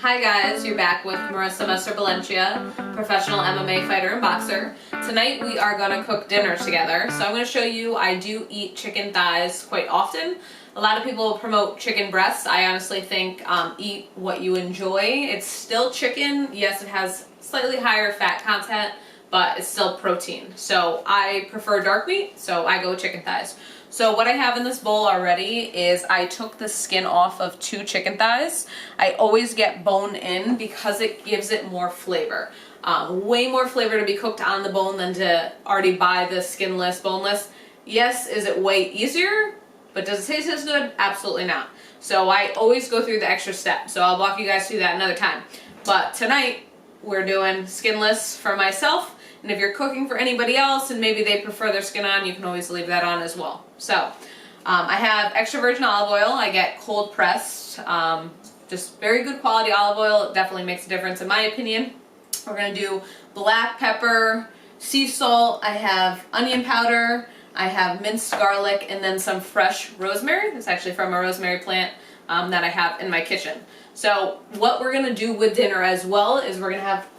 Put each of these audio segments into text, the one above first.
Hi guys, you're back with Marisa Valencia, professional MMA fighter and boxer. Tonight we are going to cook dinner together. So I'm going to show you, I do eat chicken thighs quite often. A lot of people promote chicken breasts. I honestly think eat what you enjoy. It's still chicken. Yes, it has slightly higher fat content, but it's still protein. So I prefer dark meat, so I go with chicken thighs. So what I have in this bowl already is I took the skin off of 2 chicken thighs. I always get bone in because it gives it more flavor. Way more flavor to be cooked on the bone than to already buy the skinless, boneless. Yes, is it way easier? But does it taste as good? Absolutely not. So I always go through the extra step. So I'll walk you guys through that another time. But tonight we're doing skinless for myself. And if you're cooking for anybody else and maybe they prefer their skin on, you can always leave that on as well. So I have extra virgin olive oil. I get cold pressed. Just very good quality olive oil. It definitely makes a difference in my opinion. We're going to do black pepper, sea salt. I have onion powder. I have minced garlic and then some fresh rosemary. It's actually from a rosemary plant that I have in my kitchen. So what we're going to do with dinner as well is we're going to have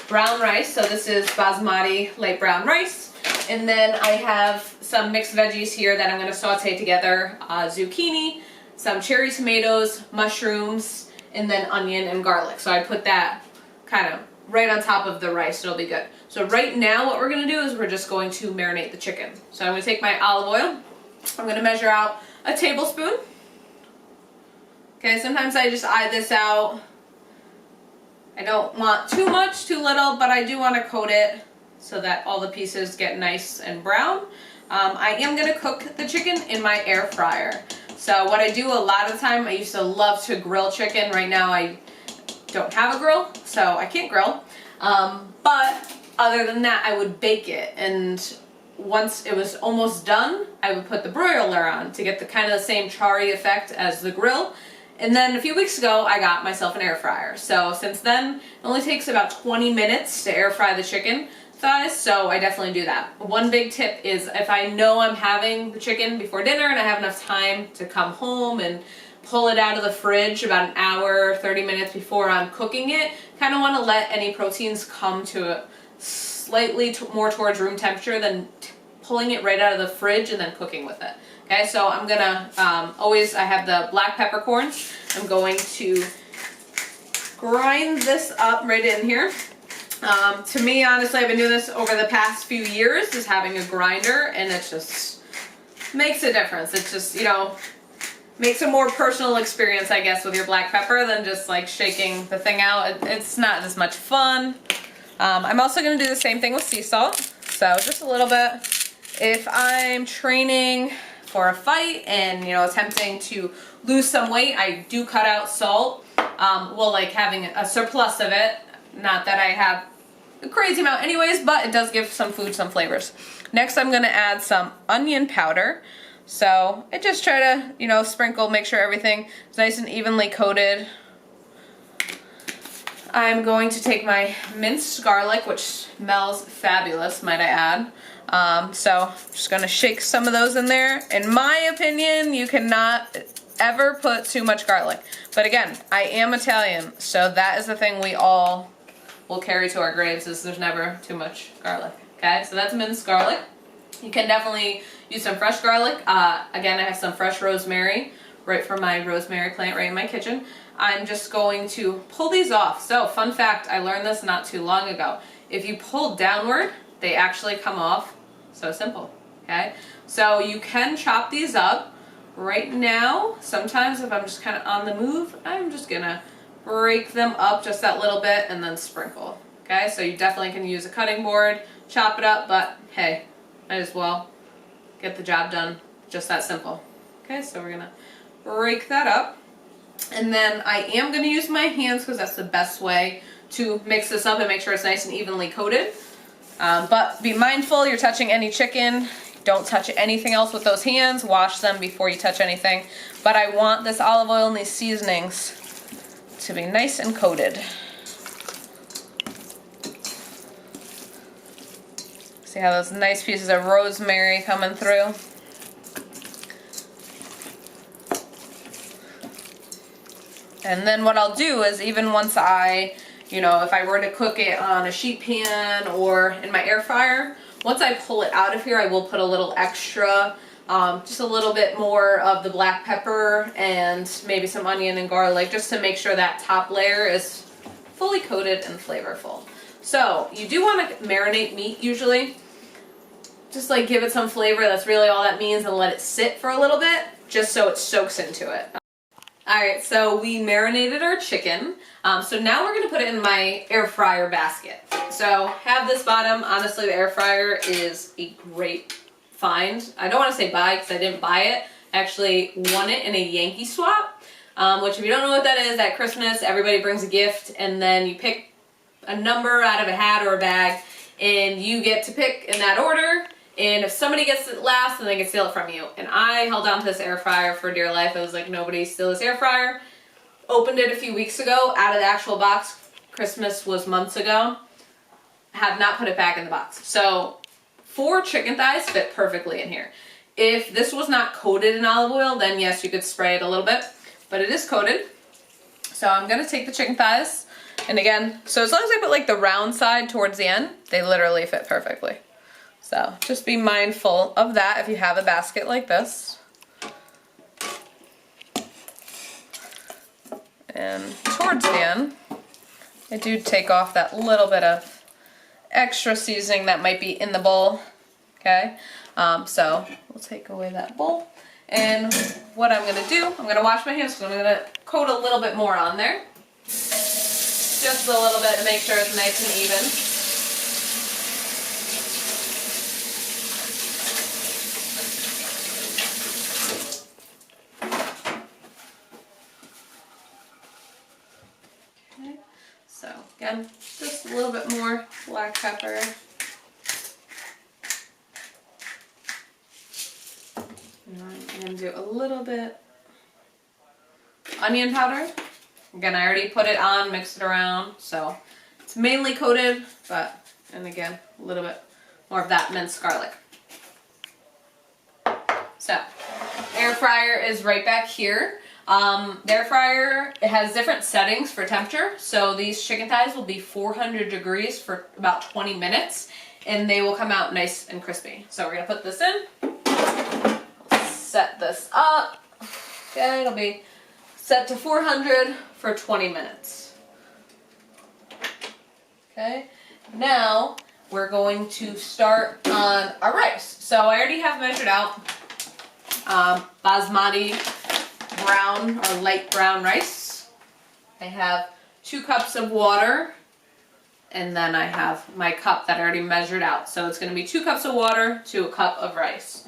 brown rice. So this is Basmati light brown rice. And then I have some mixed veggies here that I'm going to saute together. Zucchini, some cherry tomatoes, mushrooms, and then onion and garlic. So I put that kind of right on top of the rice. It'll be good. So right now what we're going to do is we're just going to marinate the chicken. So I'm going to take my olive oil. I'm going to measure out a tablespoon. Okay, sometimes I just eye this out. I don't want too much, too little, but I do want to coat it so that all the pieces get nice and brown. I am going to cook the chicken in my air fryer. So what I do a lot of the time, I used to love to grill chicken. Right now I don't have a grill, so I can't grill. But other than that, I would bake it. And once it was almost done, I would put the broiler on to get the kind of the same charry effect as the grill. And then a few weeks ago, I got myself an air fryer. So since then, it only takes about 20 minutes to air fry the chicken thighs, so I definitely do that. One big tip is if I know I'm having the chicken before dinner and I have enough time to come home and pull it out of the fridge about an hour, 30 minutes before I'm cooking it, kind of want to let any proteins come to a slightly more towards room temperature than pulling it right out of the fridge and then cooking with it. Okay, so I'm gonna, I have the black peppercorns. I'm going to grind this up right in here. To me, honestly, I've been doing this over the past few years, is having a grinder, and it just makes a difference. It just, you know, makes a more personal experience, I guess, with your black pepper than just like shaking the thing out. It's not as much fun. I'm also gonna do the same thing with sea salt. So just a little bit. If I'm training for a fight and, you know, attempting to lose some weight, I do cut out salt. Well, like having a surplus of it. Not that I have a crazy amount anyways, but it does give some food some flavors. Next, I'm going to add some onion powder. So I just try to, you know, sprinkle, make sure everything is nice and evenly coated. I'm going to take my minced garlic, which smells fabulous, might I add. So I'm just going to shake some of those in there. In my opinion, you cannot ever put too much garlic. But again, I am Italian, so that is the thing we all will carry to our graves, is there's never too much garlic. Okay, so that's minced garlic. You can definitely use some fresh garlic. Again, I have some fresh rosemary right from my rosemary plant right in my kitchen. I'm just going to pull these off. So fun fact, I learned this not too long ago. If you pull downward, they actually come off. So simple, okay? So you can chop these up. Right now, sometimes if I'm just kind of on the move, I'm just gonna break them up just that little bit and then sprinkle, okay? So you definitely can use a cutting board, chop it up, but hey, might as well get the job done, just that simple. Okay, so we're gonna break that up. And then I am gonna use my hands because that's the best way to mix this up and make sure it's nice and evenly coated. But be mindful, you're touching any chicken. Don't touch anything else with those hands. Wash them before you touch anything. But I want this olive oil and these seasonings to be nice and coated. See how those nice pieces of rosemary coming through? And then what I'll do is even once I, you know, if I were to cook it on a sheet pan or in my air fryer, once I pull it out of here, I will put a little extra, just a little bit more of the black pepper and maybe some onion and garlic, just to make sure that top layer is fully coated and flavorful. So you do want to marinate meat usually. Just like give it some flavor, that's really all that means, and let it sit for a little bit, just so it soaks into it. Alright, so we marinated our chicken. So now we're going to put it in my air fryer basket. So have this bottom. Honestly, the air fryer is a great find. I don't want to say buy because I didn't buy it. I actually won it in a Yankee swap, which if you don't know what that is, at Christmas everybody brings a gift and then you pick a number out of a hat or a bag and you get to pick in that order. And if somebody gets it last, then they can steal it from you. And I held on to this air fryer for dear life. I was like, nobody steal this air fryer. Opened it a few weeks ago out of the actual box. Christmas was months ago. Have not put it back in the box. So 4 chicken thighs fit perfectly in here. If this was not coated in olive oil, then yes, you could spray it a little bit. But it is coated. So I'm going to take the chicken thighs. And again, so as long as I put like the round side towards the end, they literally fit perfectly. So just be mindful of that if you have a basket like this. And towards the end, I do take off that little bit of extra seasoning that might be in the bowl. Okay, so we'll take away that bowl. And what I'm going to do, I'm going to wash my hands, so I'm going to coat a little bit more on there. Just a little bit to make sure it's nice and even. So again, just a little bit more black pepper. And I'm going to do a little bit onion powder. Again, I already put it on, mixed it around, so it's mainly coated, but, and again, a little bit more of that minced garlic. So, air fryer is right back here. The air fryer, it has different settings for temperature. So these chicken thighs will be 400 degrees for about 20 minutes and they will come out nice and crispy. So we're going to put this in. Let's set this up. Okay, it'll be set to 400 for 20 minutes. Okay, now we're going to start on our rice. So I already have measured out Basmati brown or light brown rice. I have 2 cups of water, and then I have my cup that I already measured out. So it's going to be 2 cups of water to a cup of rice.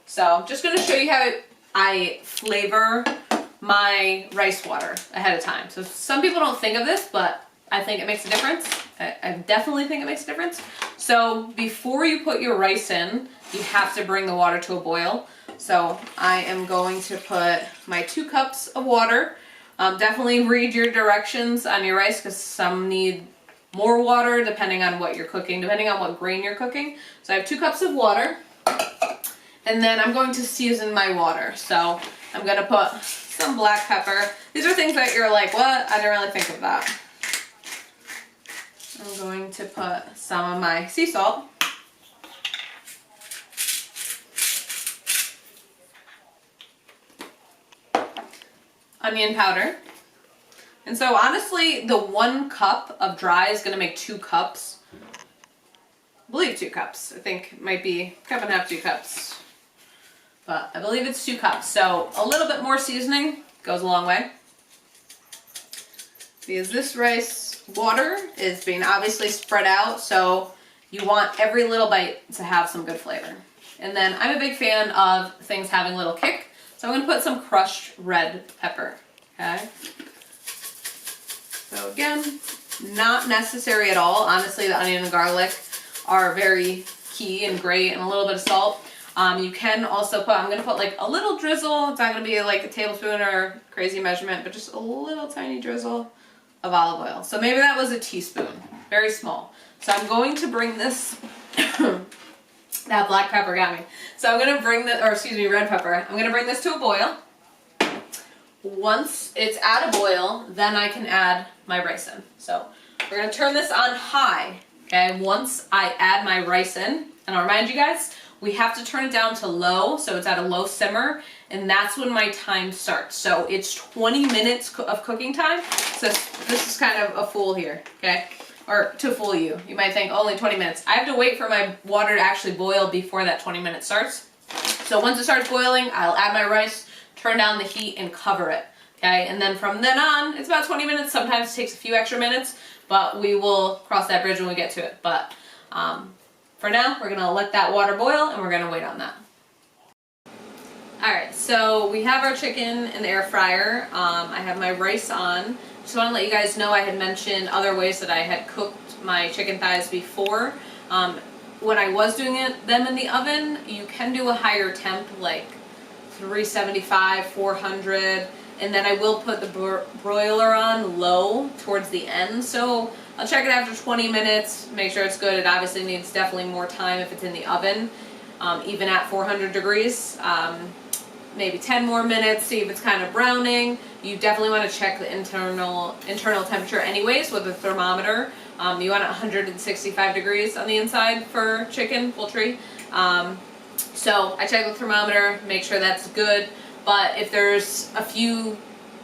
So I'm just going to show you how I flavor my rice water ahead of time. So some people don't think of this, but I think it makes a difference. I definitely think it makes a difference. So before you put your rice in, you have to bring the water to a boil. So I am going to put my 2 cups of water. Definitely read your directions on your rice because some need more water depending on what you're cooking, depending on what grain you're cooking. So I have 2 cups of water, and then I'm going to season my water. So I'm going to put some black pepper. These are things that you're like, what? I didn't really think of that. I'm going to put some of my sea salt. Onion powder. And so honestly, the 1 cup of dry is going to make 2 cups. I believe 2 cups. I think it might be a cup and a half, 2 cups. But I believe it's 2 cups. So a little bit more seasoning goes a long way. Because this rice water is being obviously spread out, so you want every little bite to have some good flavor. And then I'm a big fan of things having a little kick. So I'm going to put some crushed red pepper, okay? So again, not necessary at all. Honestly, the onion and garlic are very key and great, and a little bit of salt. You can also put, I'm going to put like a little drizzle. It's not going to be like a tablespoon or crazy measurement, but just a little tiny drizzle of olive oil. So maybe that was a teaspoon, very small. So I'm going to bring this, that black pepper got me. So I'm going to bring the, or excuse me, red pepper. I'm going to bring this to a boil. once it's at a boil, then I can add my rice in. So we're gonna turn this on high, okay? Once I add my rice in, and I'll remind you guys, we have to turn it down to low, so it's at a low simmer, and that's when my time starts. So it's 20 minutes of cooking time. So this is kind of a fool here, okay? Or to fool you. You might think only 20 minutes. I have to wait for my water to actually boil before that 20 minutes starts. So once it starts boiling, I'll add my rice, turn down the heat, and cover it, okay? And then from then on, it's about 20 minutes. Sometimes it takes a few extra minutes, but we will cross that bridge when we get to it. But for now, we're gonna let that water boil, and we're gonna wait on that. Alright, so we have our chicken in the air fryer. I have my rice on. Just want to let you guys know I had mentioned other ways that I had cooked my chicken thighs before. When I was doing them in the oven, you can do a higher temp, like 375, 400, and then I will put the broiler on low towards the end. So I'll check it after 20 minutes, make sure it's good. It obviously needs definitely more time if it's in the oven, even at 400 degrees. Maybe 10 more minutes, see if it's kind of browning. You definitely want to check the internal temperature anyways with a thermometer. You want it 165 degrees on the inside for chicken, poultry. So I check the thermometer, make sure that's good. But if there's a few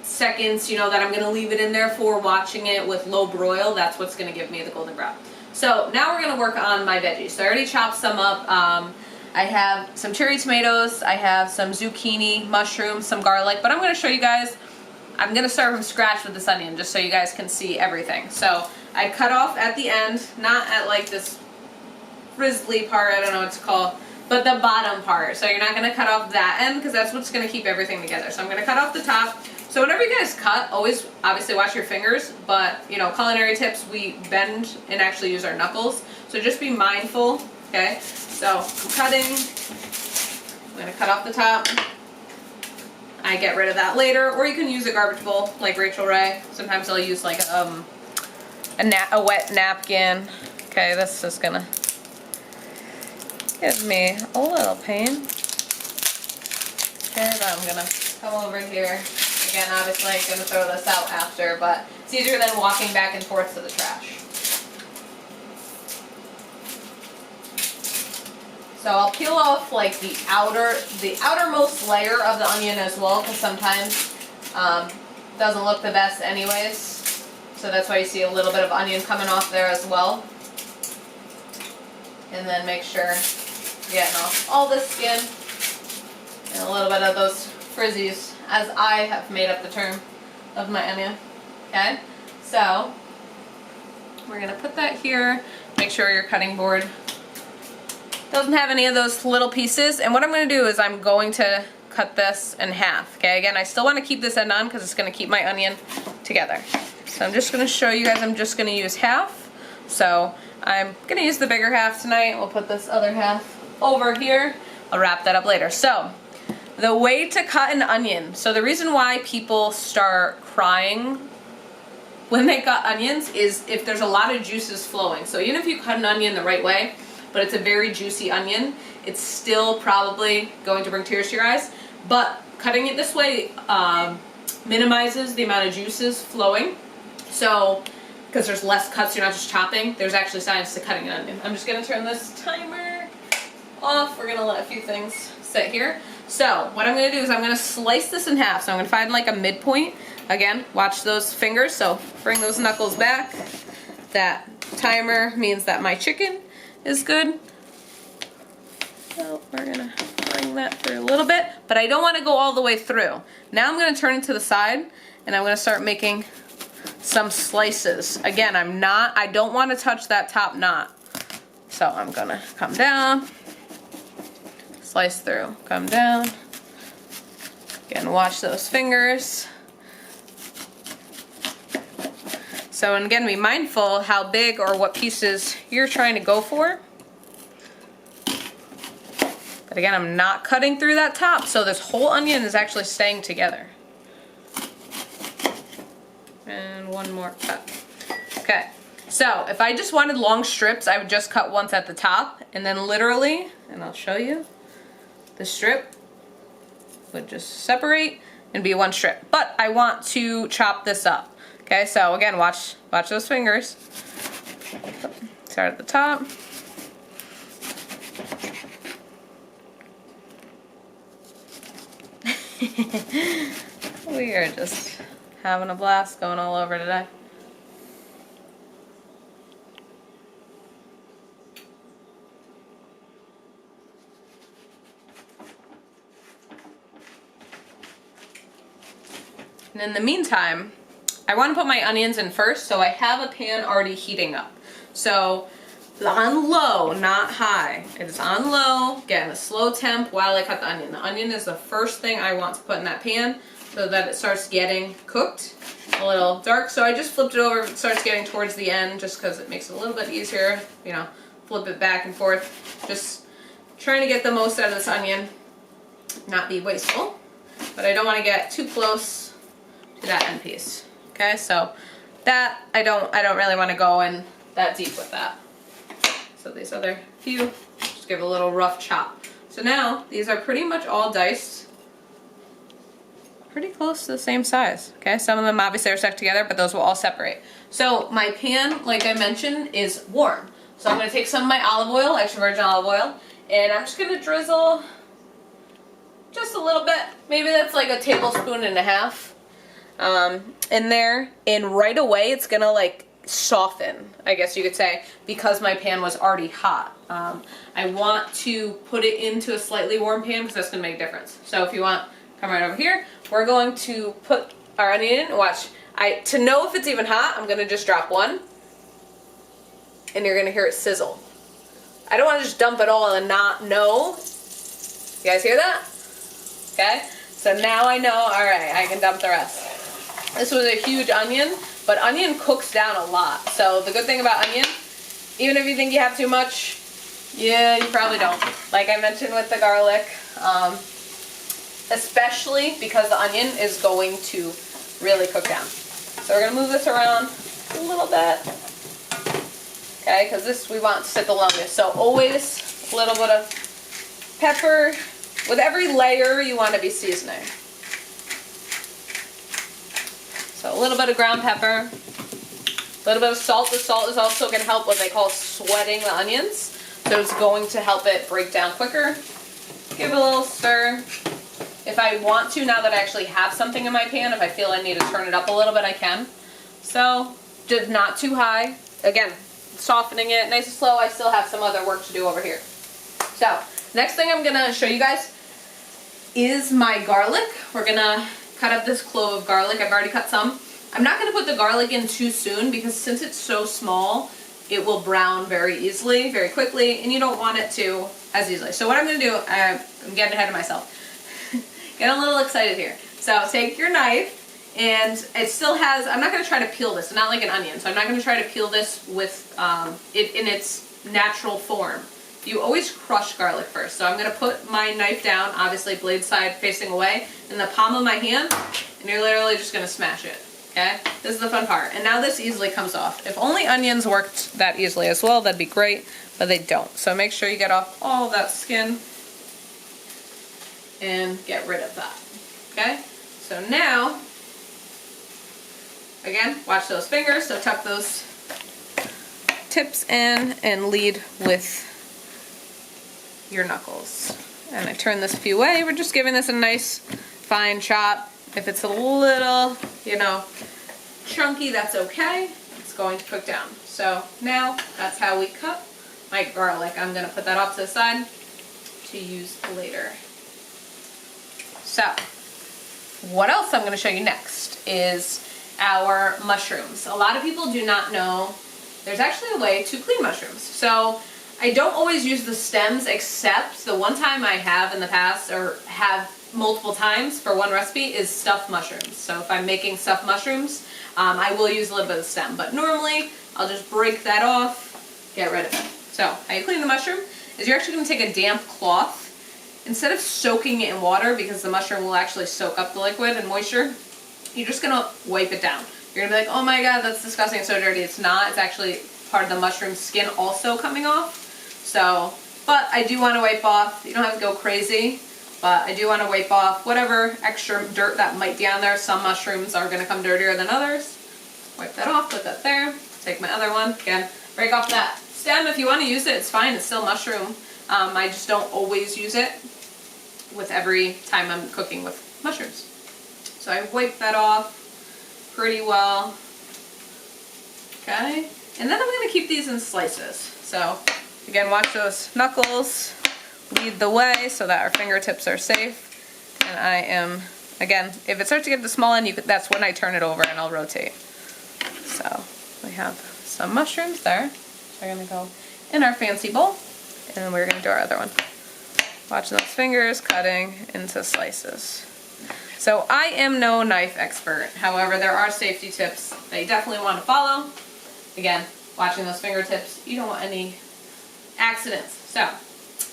seconds, you know, that I'm going to leave it in there for watching it with low broil, that's what's going to give me the golden brown. So now we're going to work on my veggies. So I already chopped some up. I have some cherry tomatoes, I have some zucchini, mushrooms, some garlic, but I'm going to show you guys, I'm going to start from scratch with this onion just so you guys can see everything. So I cut off at the end, not at like this frizzly part, I don't know what it's called, but the bottom part. So you're not going to cut off that end because that's what's going to keep everything together. So I'm going to cut off the top. So whenever you guys cut, always obviously watch your fingers, but you know, culinary tips, we bend and actually use our knuckles. So just be mindful, okay? So I'm cutting, I'm going to cut off the top. I get rid of that later, or you can use a garbage bowl like Rachel Ray. Sometimes I'll use like a wet napkin. Okay, this is going to give me a little pain. Okay, then I'm going to come over here. Again, obviously I'm going to throw this out after, but it's easier than walking back and forth to the trash. So I'll peel off like the outermost layer of the onion as well, because sometimes doesn't look the best anyways. So that's why you see a little bit of onion coming off there as well. And then make sure you're getting off all the skin and a little bit of those frizzies, as I have made up the term of my onion. Okay, so we're gonna put that here. Make sure your cutting board doesn't have any of those little pieces. And what I'm going to do is I'm going to cut this in half. Okay, again, I still want to keep this end on because it's going to keep my onion together. So I'm just going to show you guys, I'm just going to use half. So I'm going to use the bigger half tonight. We'll put this other half over here. I'll wrap that up later. So the way to cut an onion. So the reason why people start crying when they cut onions is if there's a lot of juices flowing. So even if you cut an onion the right way, but it's a very juicy onion, it's still probably going to bring tears to your eyes. But cutting it this way minimizes the amount of juices flowing. So, because there's less cuts, you're not just chopping, there's actually science to cutting an onion. I'm just going to turn this timer off. We're going to let a few things sit here. So, what I'm going to do is I'm going to slice this in half. So I'm going to find like a midpoint. Again, watch those fingers, so bring those knuckles back. That timer means that my chicken is good. So we're gonna bring that through a little bit, but I don't want to go all the way through. Now I'm going to turn it to the side and I'm going to start making some slices. Again, I don't want to touch that top knot. So I'm going to come down, slice through, come down. Again, watch those fingers. So, and again, be mindful how big or what pieces you're trying to go for. But again, I'm not cutting through that top, so this whole onion is actually staying together. And one more cut. Okay, so if I just wanted long strips, I would just cut once at the top, and then literally, and I'll show you, the strip would just separate, and be one strip. But I want to chop this up. Okay, so again, watch those fingers. Start at the top. We are just having a blast going all over today. And in the meantime, I want to put my onions in first, so I have a pan already heating up. So on low, not high. It is on low, getting a slow temp while I cut the onion. The onion is the first thing I want to put in that pan so that it starts getting cooked a little dark. So I just flipped it over. It starts getting towards the end just because it makes it a little bit easier, you know, flip it back and forth. Just trying to get the most out of this onion, not be wasteful, but I don't want to get too close to that end piece. Okay, so that I don't really want to go in that deep with that. So these other few, just give a little rough chop. So now these are pretty much all diced, pretty close to the same size. Okay, some of them obviously are stuck together, but those will all separate. So my pan, like I mentioned, is warm. So I'm going to take some of my olive oil, extra virgin olive oil, and I'm just going to drizzle just a little bit. Maybe that's like a tablespoon and a half in there, and right away it's gonna like soften, I guess you could say, because my pan was already hot. I want to put it into a slightly warm pan because that's gonna make a difference. So if you want, come right over here. We're going to put our onion in. Watch. To know if it's even hot, I'm gonna just drop one, and you're gonna hear it sizzle. I don't want to just dump it all and not know. You guys hear that? Okay. So now I know. All right, I can dump the rest. This was a huge onion, but onion cooks down a lot. So the good thing about onion, even if you think you have too much, yeah, you probably don't. Like I mentioned with the garlic, especially because the onion is going to really cook down. So we're gonna move this around a little bit, okay? Because this we want to sit the longest. So always a little bit of pepper. With every layer, you want to be seasoning. So a little bit of ground pepper, a little bit of salt. The salt is also going to help what they call sweating the onions. So it's going to help it break down quicker. Give it a little stir. If I want to, now that I actually have something in my pan, if I feel I need to turn it up a little bit, I can. So just not too high. Again, softening it nice and slow. I still have some other work to do over here. So next thing I'm going to show you guys is my garlic. We're going to cut up this clove of garlic. I've already cut some. I'm not going to put the garlic in too soon because since it's so small, it will brown very easily, very quickly, and you don't want it to as easily. So what I'm going to do, I'm getting ahead of myself. Getting a little excited here. So take your knife, and it still has, I'm not going to try to peel this. It's not like an onion, so I'm not going to try to peel this with it in its natural form. You always crush garlic first. So I'm going to put my knife down, obviously blade side facing away, in the palm of my hand, and you're literally just going to smash it. Okay? This is the fun part. And now this easily comes off. If only onions worked that easily as well, that'd be great, but they don't. So make sure you get off all of that skin and get rid of that. Okay? So now, again, watch those fingers. So tuck those tips in and lead with your knuckles. And I turn this a few way. We're just giving this a nice fine chop. If it's a little, you know, chunky, that's okay. It's going to cook down. So now that's how we cut my garlic. I'm going to put that off to the side to use later. So what else I'm going to show you next is our mushrooms. A lot of people do not know there's actually a way to clean mushrooms. So I don't always use the stems, except the one time I have in the past, or have multiple times for one recipe, is stuffed mushrooms. So if I'm making stuffed mushrooms, I will use a little bit of stem, but normally I'll just break that off, get rid of it. So how you clean the mushroom is you're actually going to take a damp cloth. Instead of soaking it in water, because the mushroom will actually soak up the liquid and moisture, you're just going to wipe it down. You're going to be like, oh my god, that's disgusting, it's so dirty. It's not. It's actually part of the mushroom skin also coming off. So, but I do want to wipe off. You don't have to go crazy, but I do want to wipe off whatever extra dirt that might be on there. Some mushrooms are going to come dirtier than others. Wipe that off, put that there. Take my other one, again, break off that stem. If you want to use it, it's fine, it's still mushroom. I just don't always use it with every time I'm cooking with mushrooms. So I wipe that off pretty well. Okay, and then I'm going to keep these in slices. So again, watch those knuckles lead the way so that our fingertips are safe. And I am, again, if it starts to get to the small end, that's when I turn it over and I'll rotate. So we have some mushrooms there. So we're going to go in our fancy bowl, and then we're going to do our other one. Watching those fingers cutting into slices. So I am no knife expert. However, there are safety tips that you definitely want to follow. Again, watching those fingertips, you don't want any accidents. So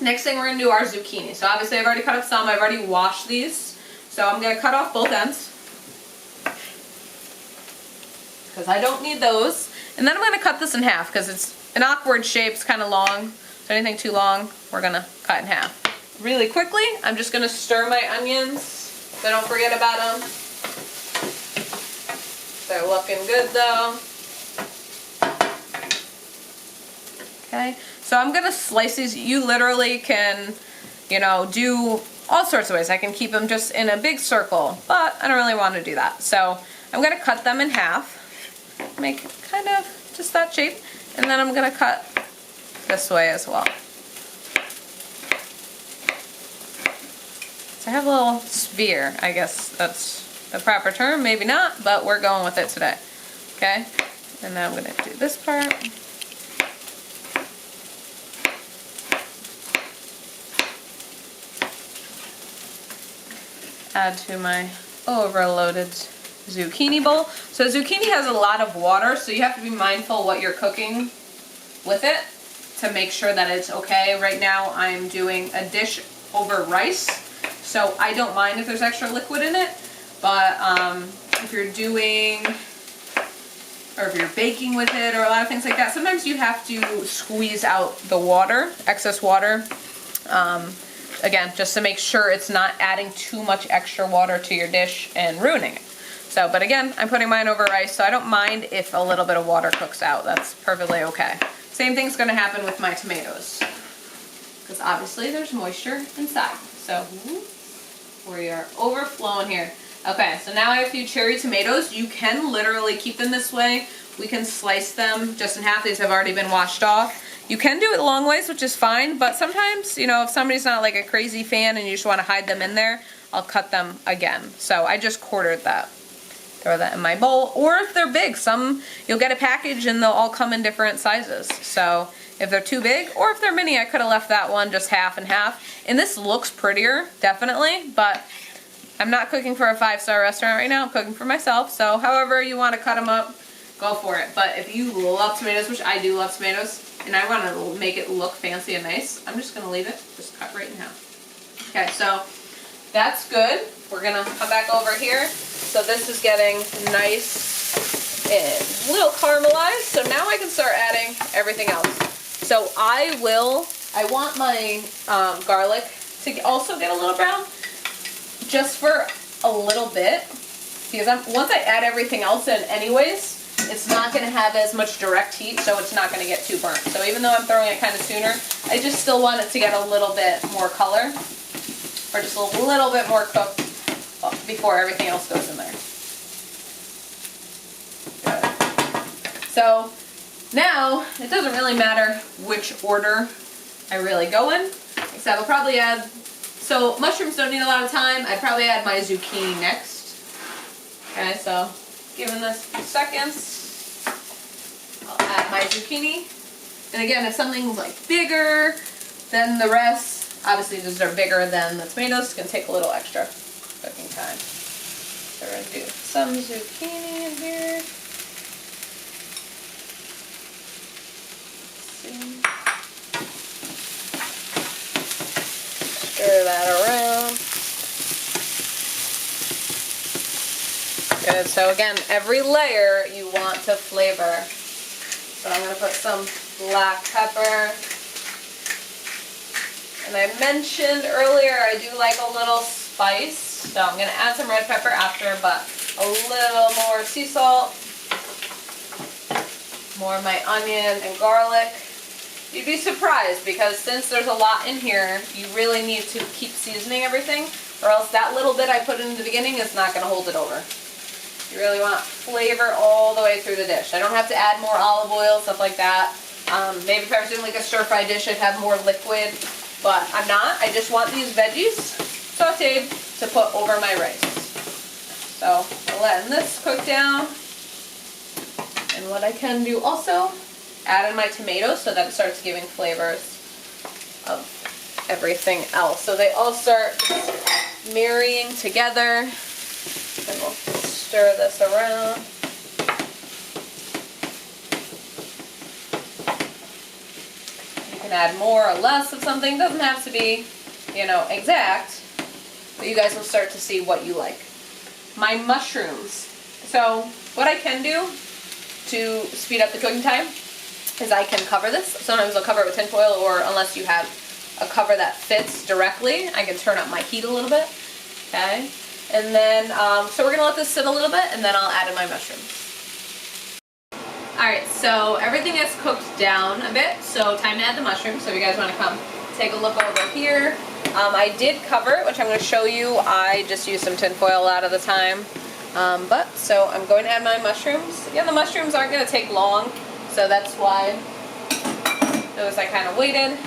next thing we're going to do our zucchini. So obviously I've already cut up some. I've already washed these. So I'm going to cut off both ends, because I don't need those. And then I'm going to cut this in half because it's an awkward shape. It's kind of long. So anything too long, we're going to cut in half. Really quickly, I'm just going to stir my onions so don't forget about them. They're looking good though. Okay, so I'm going to slice these. You literally can, you know, do all sorts of ways. I can keep them just in a big circle, but I don't really want to do that. So I'm going to cut them in half. Make kind of just that shape, and then I'm going to cut this way as well. So I have a little sphere, I guess that's the proper term, maybe not, but we're going with it today. Okay, and now I'm going to do this part. Add to my overloaded zucchini bowl. So zucchini has a lot of water, so you have to be mindful what you're cooking with it to make sure that it's okay. Right now I'm doing a dish over rice, so I don't mind if there's extra liquid in it, but if you're doing, or if you're baking with it or a lot of things like that, sometimes you have to squeeze out the water, excess water. Again, just to make sure it's not adding too much extra water to your dish and ruining it. So, but again, I'm putting mine over rice, so I don't mind if a little bit of water cooks out. That's perfectly okay. Same thing's going to happen with my tomatoes, because obviously there's moisture inside. So we are overflowing here. Okay, so now I have a few cherry tomatoes. You can literally keep them this way. We can slice them just in half. These have already been washed off. You can do it long ways, which is fine, but sometimes, you know, if somebody's not like a crazy fan and you just want to hide them in there, I'll cut them again. So I just quartered that. Throw that in my bowl. Or if they're big, some, you'll get a package and they'll all come in different sizes. So if they're too big, or if they're mini, I could have left that one just half and half. And this looks prettier, definitely, but I'm not cooking for a 5-star restaurant right now. I'm cooking for myself. So however you want to cut them up, go for it. But if you love tomatoes, which I do love tomatoes, and I want to make it look fancy and nice, I'm just going to leave it just cut right in half. Okay, so that's good. We're going to come back over here. So this is getting nice and a little caramelized. So now I can start adding everything else. So I want my garlic to also get a little brown, just for a little bit, because once I add everything else in anyways, it's not going to have as much direct heat, so it's not going to get too burnt. So even though I'm throwing it kind of sooner, I just still want it to get a little bit more color, or just a little bit more cooked before everything else goes in there. Good. So now it doesn't really matter which order I really go in, except I'll probably add, so mushrooms don't need a lot of time, I'd probably add my zucchini next. Okay, so given this a few seconds, I'll add my zucchini. And again, if something's like bigger than the rest, obviously these are bigger than the tomatoes, it's going to take a little extra cooking time. So we're going to do some zucchini in here. Stir that around. Good, so again, every layer you want to flavor. So I'm going to put some black pepper And I mentioned earlier I do like a little spice, so I'm going to add some red pepper after, but a little more sea salt, more of my onion and garlic. You'd be surprised because since there's a lot in here, you really need to keep seasoning everything, or else that little bit I put in the beginning is not going to hold it over. You really want flavor all the way through the dish. I don't have to add more olive oil, stuff like that. Maybe if I was doing like a stir-fry dish, I'd have more liquid, but I'm not. I just want these veggies sauteed to put over my rice. So I'm letting this cook down. And what I can do also, add in my tomatoes so that it starts giving flavors of everything else. So they all start marrying together. And we'll stir this around. You can add more or less of something. It doesn't have to be, you know, exact, but you guys will start to see what you like. My mushrooms. So what I can do to speed up the cooking time is I can cover this. Sometimes I'll cover it with tin foil, or unless you have a cover that fits directly, I can turn up my heat a little bit. Okay. And then, so we're going to let this sit a little bit, and then I'll add in my mushrooms. Alright, so everything is cooked down a bit, so time to add the mushrooms. So if you guys want to come take a look over here. I did cover it, which I'm going to show you. I just used some tin foil a lot of the time. So I'm going to add my mushrooms. Again, the mushrooms aren't going to take long, so that's why those I kind of waited.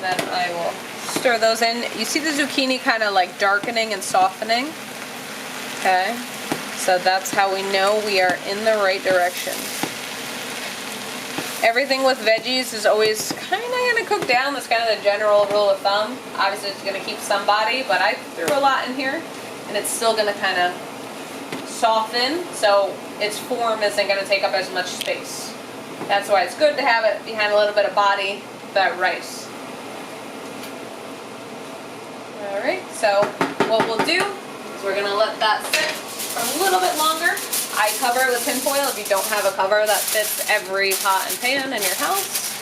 Then I will stir those in. You see the zucchini kind of like darkening and softening. Okay, so that's how we know we are in the right direction. Everything with veggies is always kind of going to cook down. That's kind of the general rule of thumb. Obviously it's going to keep some body, but I threw a lot in here and it's still going to kind of soften, so its form isn't going to take up as much space. That's why it's good to have it behind a little bit of body, that rice. Alright, so what we'll do is we're going to let that sit for a little bit longer. I cover it with tin foil if you don't have a cover that fits every pot and pan in your house.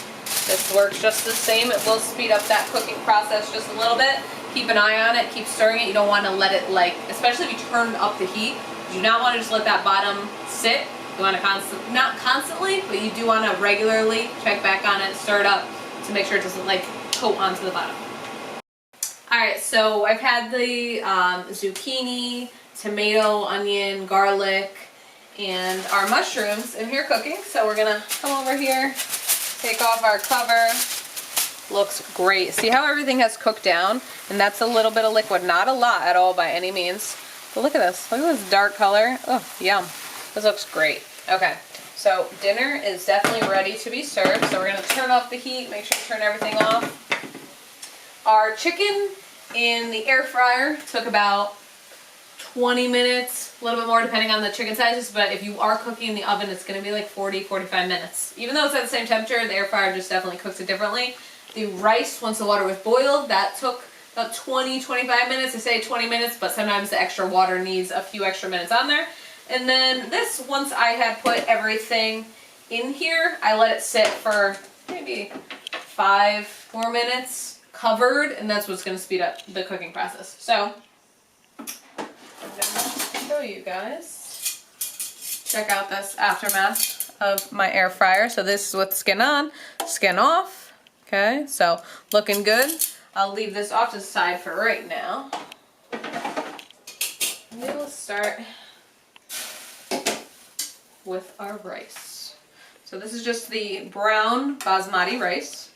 This works just the same. It will speed up that cooking process just a little bit. Keep an eye on it, keep stirring it. You don't want to let it, like, especially if you turn up the heat, you do not want to just let that bottom sit. You want to not constantly, but you do want to regularly check back on it, stir it up to make sure it doesn't like coat onto the bottom. Alright, so I've had the zucchini, tomato, onion, garlic, and our mushrooms in here cooking. So we're going to come over here, take off our cover. Looks great. See how everything has cooked down? And that's a little bit of liquid. Not a lot at all by any means. But look at this. Look at this dark color. Oh, yum. This looks great. Okay, so dinner is definitely ready to be served. So we're going to turn off the heat, make sure to turn everything off. Our chicken in the air fryer took about 20 minutes, a little bit more depending on the chicken sizes, but if you are cooking in the oven, it's going to be like 40-45 minutes. Even though it's at the same temperature, the air fryer just definitely cooks it differently. The rice, once the water was boiled, that took about 20-25 minutes. I say 20 minutes, but sometimes the extra water needs a few extra minutes on there. And then this, once I had put everything in here, I let it sit for maybe 5 more minutes covered, and that's what's going to speed up the cooking process. So I'm going to show you guys. Check out this aftermath of my air fryer. So this is with skin on, skin off. Okay, so looking good. I'll leave this off to the side for right now. We'll start with our rice. So this is just the brown Basmati rice.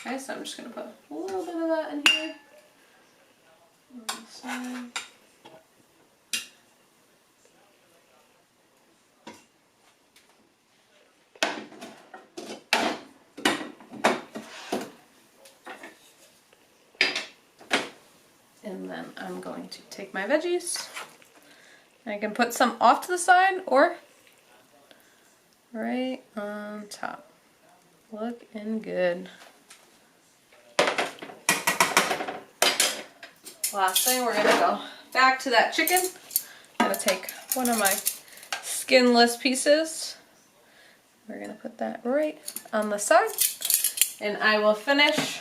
Okay, so I'm just going to put a little bit of that in here. On the side. And then I'm going to take my veggies. I can put some off to the side or right on top. Looking good. Last thing, we're going to go back to that chicken. I'm going to take one of my skinless pieces. We're going to put that right on the side. And I will finish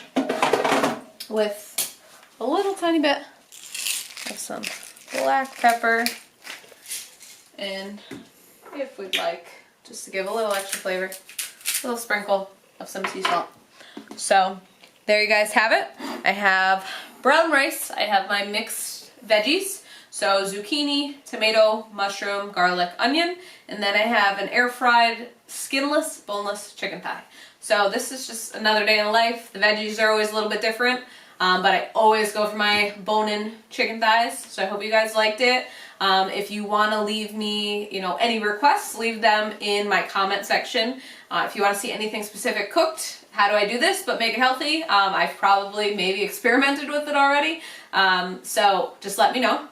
with a little tiny bit of some black pepper, and if we'd like, just to give a little extra flavor, a little sprinkle of some sea salt. So there you guys have it. I have brown rice, I have my mixed veggies, so zucchini, tomato, mushroom, garlic, onion, and then I have an air fried skinless, boneless chicken thigh. So this is just another day in life. The veggies are always a little bit different, but I always go for my bone-in chicken thighs. So I hope you guys liked it. If you want to leave me, any requests, leave them in my comment section. If you want to see anything specific cooked, how do I do this but make it healthy? I've probably maybe experimented with it already. So just let me know.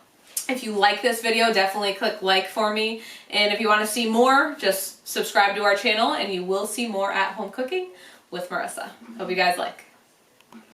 If you like this video, definitely click like for me. And if you want to see more, just subscribe to our channel and you will see more at home cooking with Marissa. Hope you guys like.